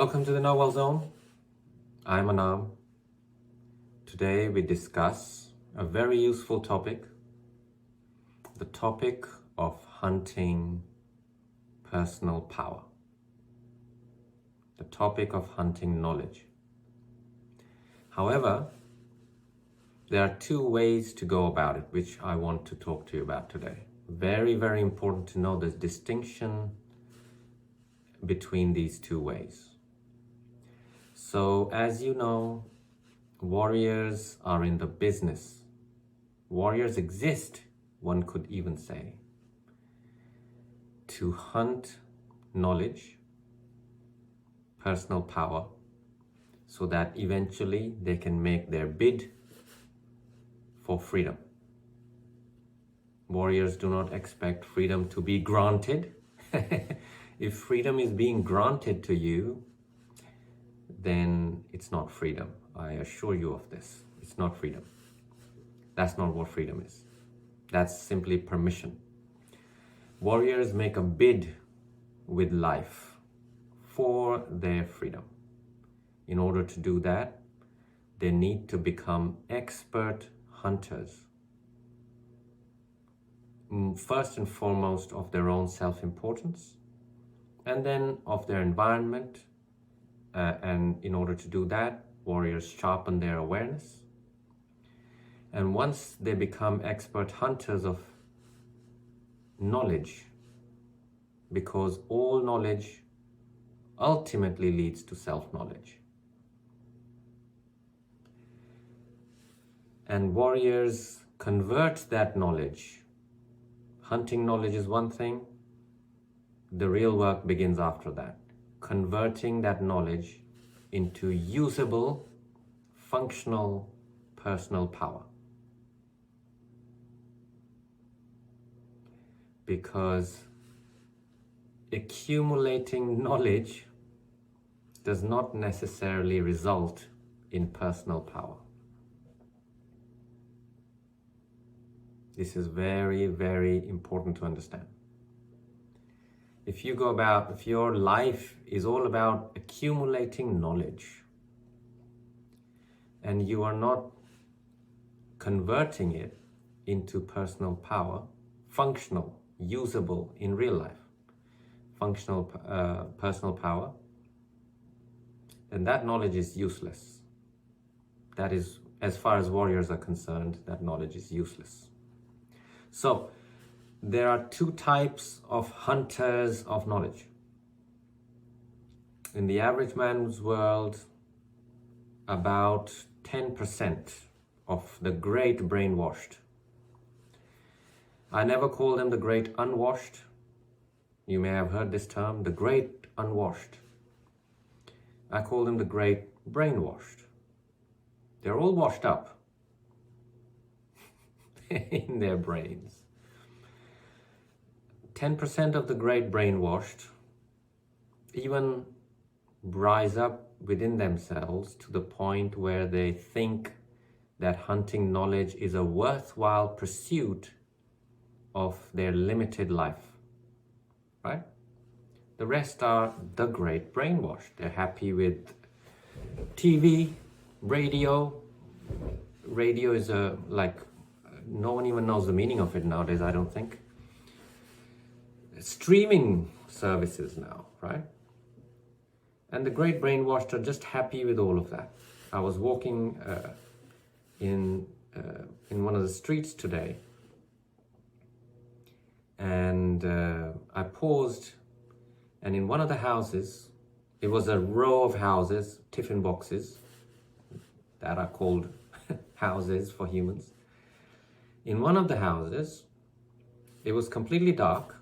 Welcome to the Nagual Zone. I'm Anaam. Today we discuss a very useful topic, the topic of hunting personal power, the topic of hunting knowledge. However, there are two ways to go about it, which I want to talk to you about today. Very, very important to know the distinction between these two ways. So, as you know, warriors are in the business. Warriors exist, one could even say, to hunt knowledge, personal power, so that eventually they can make their bid for freedom. Warriors do not expect freedom to be granted. If freedom is being granted to you, then it's not freedom. I assure you of this. It's not freedom. That's not what freedom is. That's simply permission. Warriors make a bid with life for their freedom. In order to do that, they need to become expert hunters. First and foremost of their own self-importance, and then of their environment. And in order to do that, warriors sharpen their awareness. And once they become expert hunters of knowledge, because all knowledge ultimately leads to self-knowledge. And warriors convert that knowledge. Hunting knowledge is one thing. The real work begins after that. Converting that knowledge into usable, functional, personal power. Because accumulating knowledge does not necessarily result in personal power. This is very, very important to understand. If your life is all about accumulating knowledge and you are not converting it into personal power, functional, usable in real life, functional personal power, then that knowledge is useless. That is, as far as warriors are concerned, that knowledge is useless. So, there are two types of hunters of knowledge. In the average man's world, about 10% of the great brainwashed. I never call them the great unwashed. You may have heard this term, the great unwashed. I call them the great brainwashed. They're all washed up in their brains. 10% of the great brainwashed even rise up within themselves to the point where they think that hunting knowledge is a worthwhile pursuit of their limited life, right? The rest are the great brainwashed. They're happy with TV, radio. Radio is no one even knows the meaning of it nowadays, I don't think. Streaming services now, right? And the great brainwashed are just happy with all of that. I was walking in one of the streets today, and I paused, and in one of the houses, it was a row of houses, tiffin boxes, that are called houses for humans. In one of the houses, it was completely dark,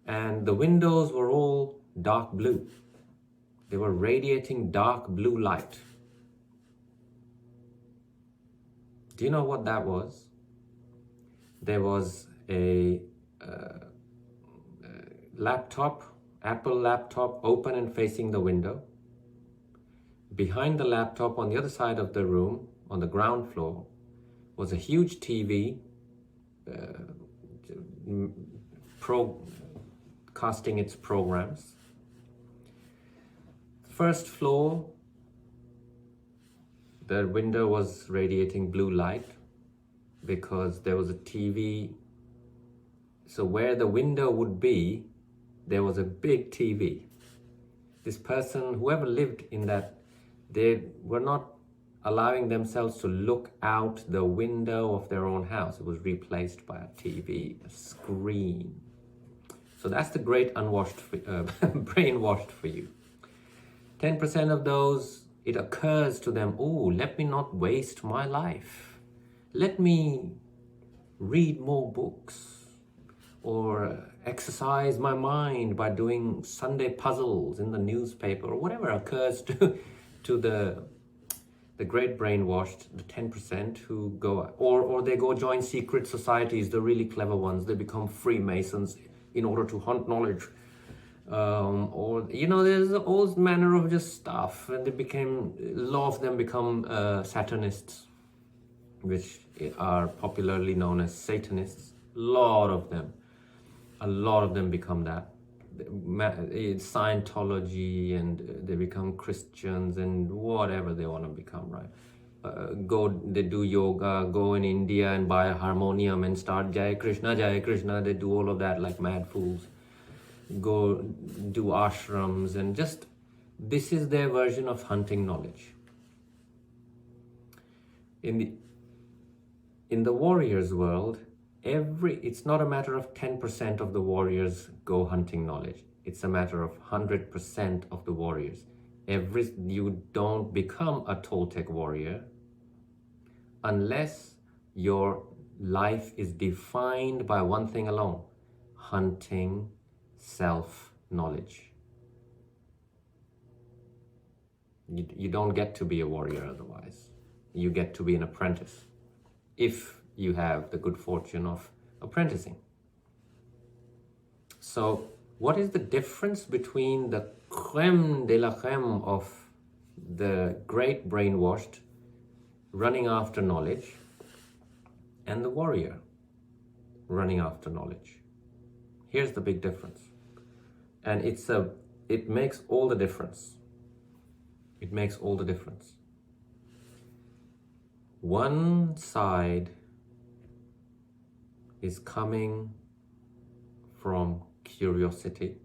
and the windows were all dark blue. They were radiating dark blue light. Do you know what that was? There was a laptop, Apple laptop, open and facing the window. Behind the laptop, on the other side of the room, on the ground floor, was a huge TV casting its programs. first floor, the window was radiating blue light because there was a TV. So where the window would be, there was a big TV. This person, whoever lived in that, they were not allowing themselves to look out the window of their own house. It was replaced by a TV, a screen. So that's the great brainwashed for you. 10% of those, it occurs to them, oh, let me not waste my life. Let me read more books or exercise my mind by doing Sunday puzzles in the newspaper, or whatever occurs to the great brainwashed, the 10% who go, or they go join secret societies, the really clever ones. They become Freemasons in order to hunt knowledge. Or, there's all manner of just stuff. And a lot of them become Satanists, which are popularly known as Satanists. A lot of them become that. It's Scientology, and they become Christians and whatever they want to become, right? They do yoga, go in India and buy a harmonium and start Jai Krishna, they do all of that like mad fools. Go do ashrams, and just, this is their version of hunting knowledge. In the warriors world, it's not a matter of 10% of the warriors go hunting knowledge. It's a matter of 100% of the warriors. You don't become a Toltec warrior unless your life is defined by one thing alone: hunting self-knowledge. You don't get to be a warrior otherwise. You get to be an apprentice if you have the good fortune of apprenticing. So what is the difference between the crème de la crème of the great brainwashed running after knowledge and the warrior running after knowledge? Here's the big difference. And it makes all the difference. It makes all the difference. One side is coming from curiosity,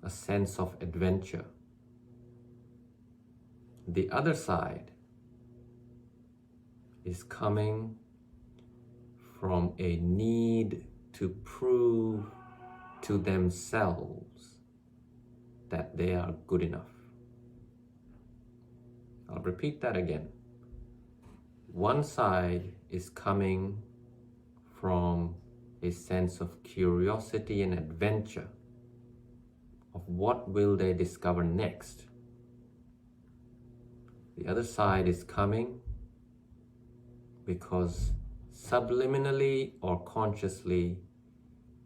a sense of adventure. The other side is coming from a need to prove to themselves that they are good enough. I'll repeat that again. One side is coming from a sense of curiosity and adventure of what will they discover next. The other side is coming because subliminally or consciously,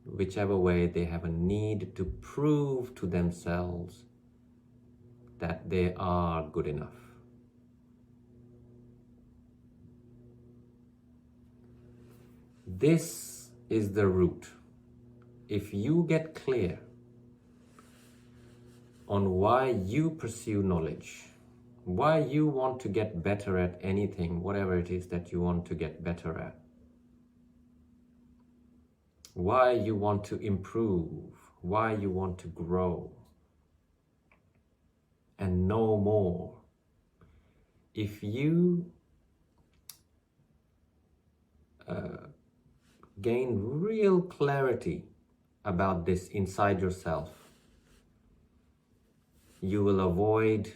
whichever way, they have a need to prove to themselves that they are good enough. This is the root. If you get clear on why you pursue knowledge, why you want to get better at anything, whatever it is that you want to get better at, why you want to improve, why you want to grow and know more. If you gain real clarity about this inside yourself, you will avoid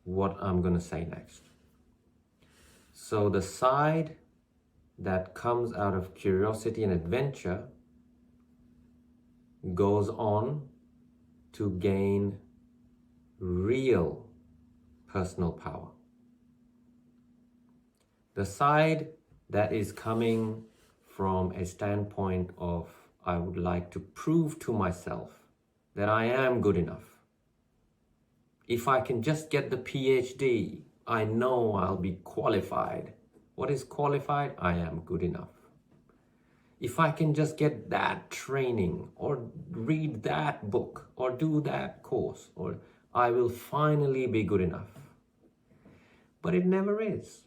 what I'm going to say next. So the side that comes out of curiosity and adventure goes on to gain real personal power. The side that is coming from a standpoint of, I would like to prove to myself that I am good enough. If I can just get the PhD, I know I'll be qualified. What is qualified? I am good enough. if I can just get that training or read that book or do that course, or I will finally be good enough. But it never is.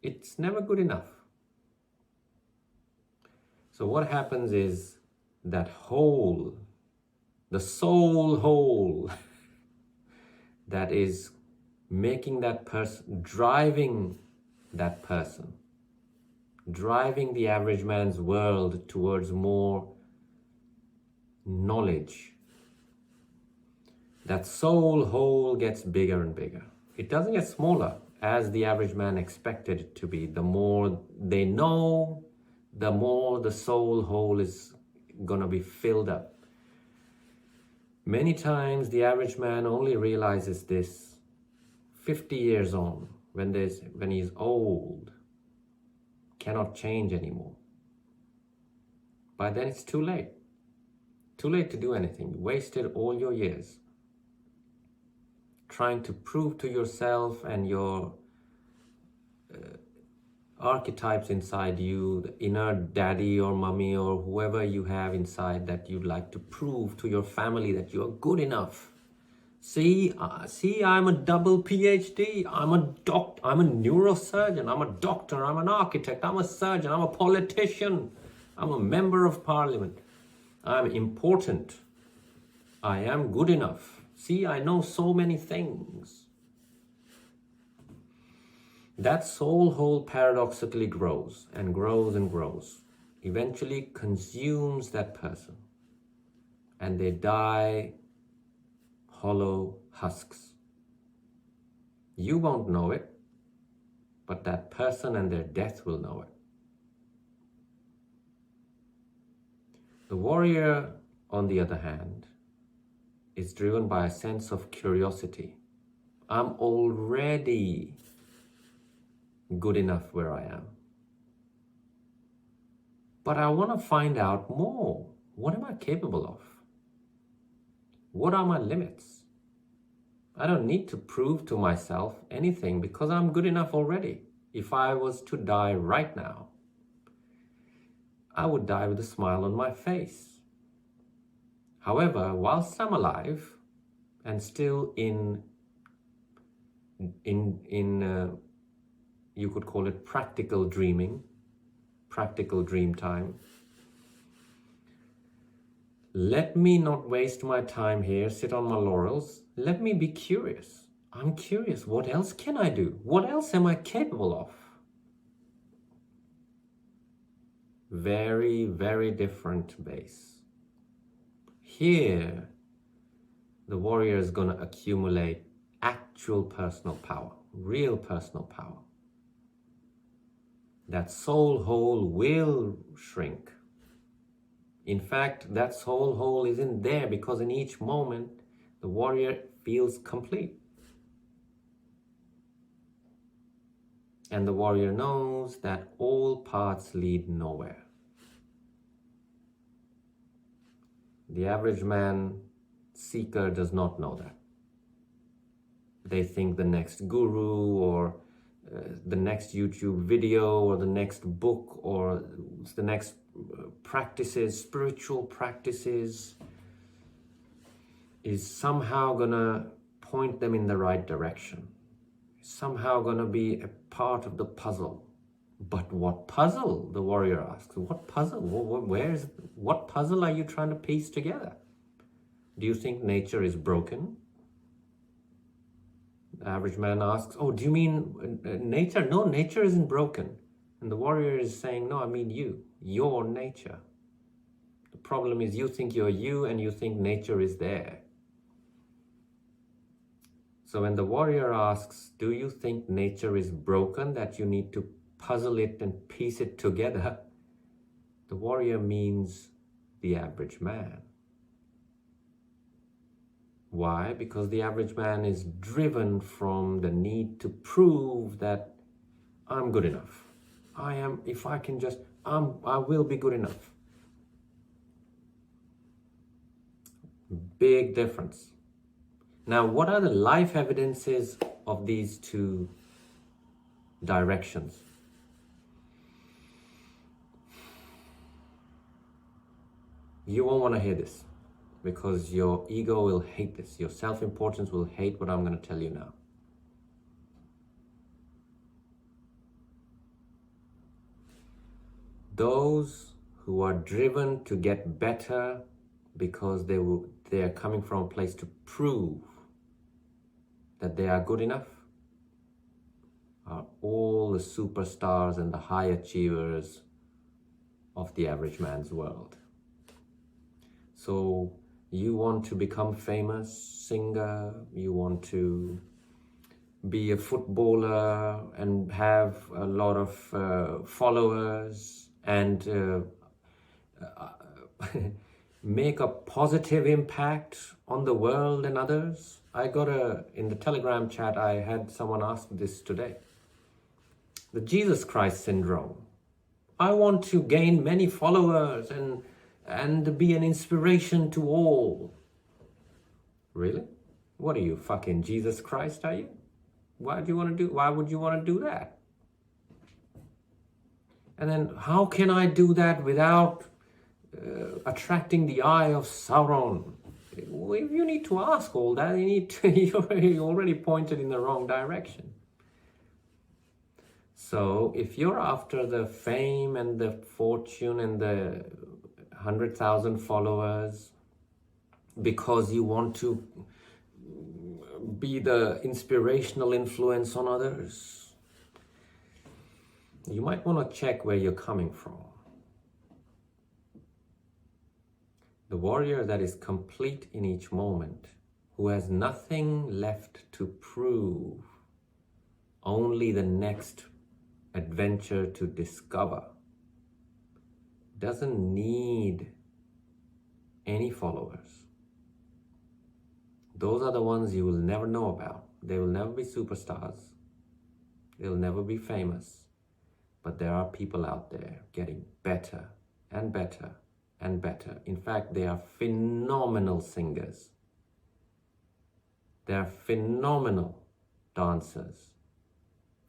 It's never good enough. So what happens is that hole, the soul hole, that is making that person, driving that person, driving the average man's world towards more knowledge. That soul hole gets bigger and bigger. It doesn't get smaller as the average man expected it to be. The more they know, the more the soul hole is gonna be filled up. Many times the average man only realizes this 50 years on, when he's old, cannot change anymore. By then it's too late. Too late to do anything. You wasted all your years trying to prove to yourself and your archetypes inside you, the inner daddy or mommy or whoever you have inside, that you'd like to prove to your family that you're good enough. See, I'm a double PhD. I'm a neurosurgeon. I'm a doctor. I'm an architect. I'm a surgeon. I'm a politician. I'm a member of parliament. I'm important. I am good enough. See, I know so many things. That soul hole paradoxically grows and grows and grows. Eventually consumes that person. And they die hollow husks. You won't know it, but that person and their death will know it. The warrior, on the other hand, is driven by a sense of curiosity. I'm already good enough where I am. But I want to find out more. What am I capable of? What are my limits? I don't need to prove to myself anything because I'm good enough already. If I was to die right now, I would die with a smile on my face. However, whilst I'm alive and still in you could call it practical dreaming, practical dream time, let me not waste my time here, sit on my laurels. Let me be curious. I'm curious. What else can I do? What else am I capable of? Very, very different base. Here, the warrior is going to accumulate actual personal power, real personal power. That soul hole will shrink. In fact, that soul hole isn't there because in each moment, the warrior feels complete. And the warrior knows that all paths lead nowhere. The average man, seeker, does not know that. They think the next guru or the next YouTube video or the next book or the next practices, spiritual practices, is somehow gonna point them in the right direction. Somehow gonna be a part of the puzzle. But what puzzle? The warrior asks. What puzzle? What puzzle are you trying to piece together? Do you think nature is broken? The average man asks, oh, do you mean nature? No, nature isn't broken. And the warrior is saying, no, I mean you, your nature. The problem is you think you're you and you think nature is there. So when the warrior asks, do you think nature is broken, that you need to puzzle it and piece it together, the warrior means the average man. Why? Because the average man is driven from the need to prove that I'm good enough. I am, if I can just, I will be good enough. Big difference. Now, what are the life evidences of these two directions? You won't want to hear this because your ego will hate this. Your self-importance will hate what I'm going to tell you now. Those who are driven to get better because they are coming from a place to prove that they are good enough are all the superstars and the high achievers of the average man's world. So you want to become famous singer, you want to be a footballer and have a lot of followers and make a positive impact on the world and others. In the Telegram chat, I had someone ask this today. The Jesus Christ syndrome. I want to gain many followers and be an inspiration to all. Really? What are you, fucking Jesus Christ, are you? Why would you want to do that? And then how can I do that without attracting the eye of Sauron? Well, you need to ask all that. You already pointed in the wrong direction. So if you're after the fame and the fortune and the 100,000 followers because you want to be the inspirational influence on others, you might want to check where you're coming from. The warrior that is complete in each moment, who has nothing left to prove, only the next adventure to discover, doesn't need any followers. Those are the ones you will never know about. They will never be superstars. They'll never be famous. But there are people out there getting better and better and better. In fact, they are phenomenal singers. They are phenomenal dancers,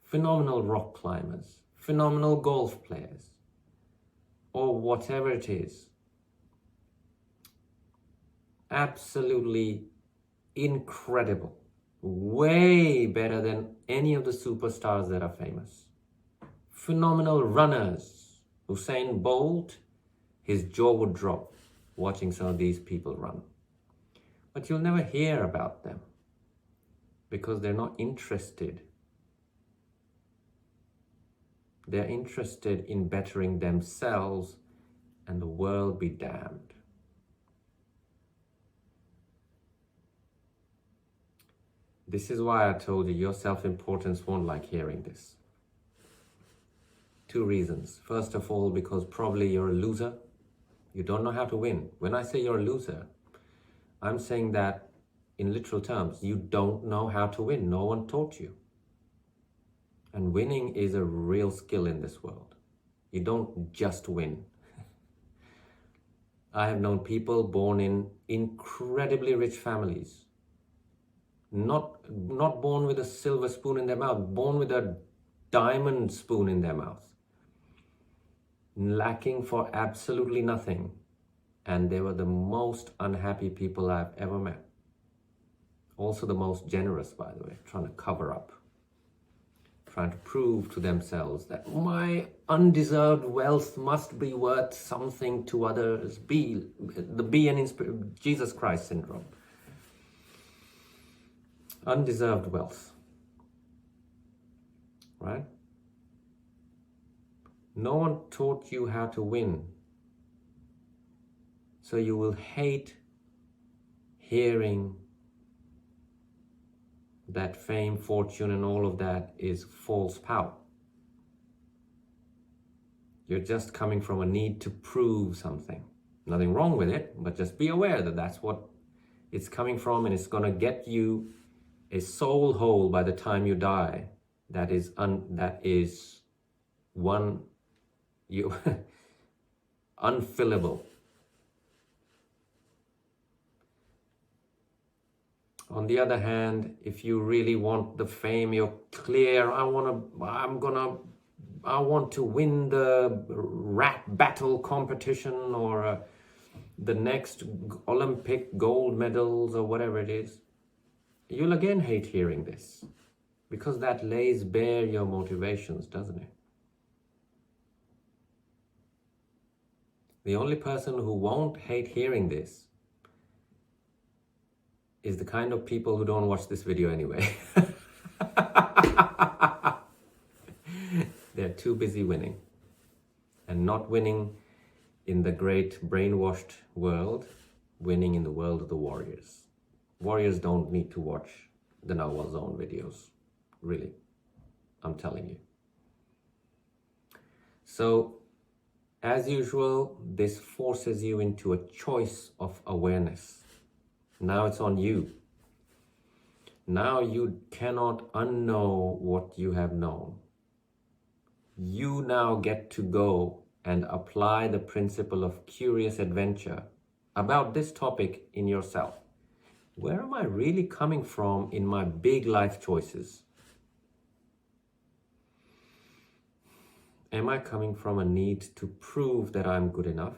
phenomenal rock climbers, phenomenal golf players, or whatever it is. Absolutely incredible. Way better than any of the superstars that are famous. Phenomenal runners. Usain Bolt, his jaw would drop watching some of these people run. But you'll never hear about them because they're not interested. They're interested in bettering themselves, and the world be damned. This is why I told you your self-importance won't like hearing this. 2 reasons. First of all, because probably you're a loser. You don't know how to win. When I say you're a loser, I'm saying that in literal terms. You don't know how to win. No one taught you. And winning is a real skill in this world. You don't just win. I have known people born in incredibly rich families. Not born with a silver spoon in their mouth, born with a diamond spoon in their mouth. Lacking for absolutely nothing. And they were the most unhappy people I've ever met. Also the most generous, by the way, trying to cover up. Trying to prove to themselves that my undeserved wealth must be worth something to others. Jesus Christ syndrome. Undeserved wealth. Right? No one taught you how to win. So you will hate hearing that fame, fortune, and all of that is false power. You're just coming from a need to prove something. Nothing wrong with it, but just be aware that that's what it's coming from, and it's going to get you a soul hole by the time you die. That is unfillable. On the other hand, if you really want the fame, you're clear. I want to win the rap battle competition, or the next Olympic gold medals or whatever it is, you'll again hate hearing this, because that lays bare your motivations, doesn't it? The only person who won't hate hearing this is the kind of people who don't watch this video anyway. They're too busy winning, and not winning in the great brainwashed world, winning in the world of the warriors. Warriors don't need to watch the Nagual Zone videos, really, I'm telling you. So, as usual, this forces you into a choice of awareness. Now it's on you. Now you cannot unknow what you have known. You now get to go and apply the principle of curious adventure about this topic in yourself. Where am I really coming from in my big life choices? Am I coming from a need to prove that I'm good enough?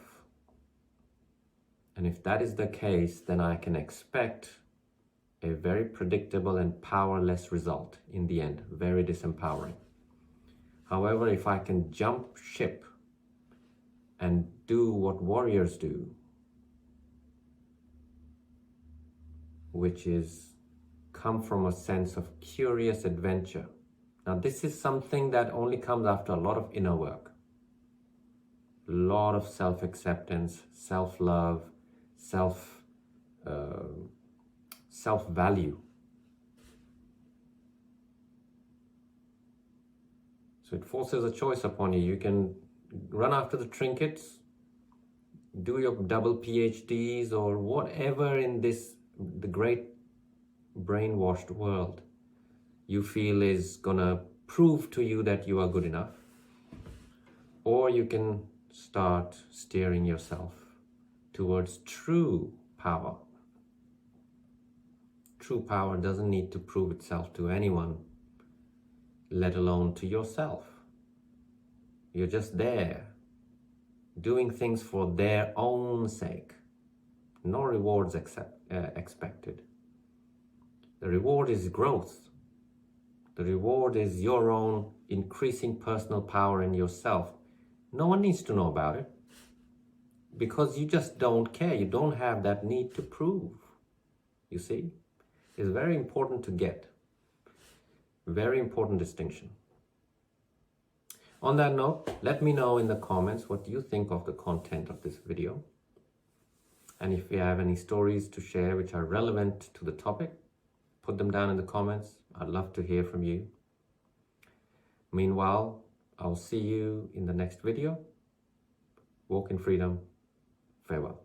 And if that is the case, then I can expect a very predictable and powerless result in the end, very disempowering. However, if I can jump ship and do what warriors do, which is come from a sense of curious adventure. Now, this is something that only comes after a lot of inner work, a lot of self-acceptance, self-love, self-value. So it forces a choice upon you. You can run after the trinkets, do your double PhDs or whatever in the great brainwashed world you feel is gonna prove to you that you are good enough. Or you can start steering yourself towards true power. True power doesn't need to prove itself to anyone, let alone to yourself. You're just there, doing things for their own sake. No rewards expected. The reward is growth. The reward is your own increasing personal power in yourself. No one needs to know about it, because you just don't care. You don't have that need to prove. You see? It's very important to get. Very important distinction. On that note, let me know in the comments what you think of the content of this video. And if you have any stories to share which are relevant to the topic, put them down in the comments. I'd love to hear from you. Meanwhile, I'll see you in the next video. Walk in freedom. Farewell.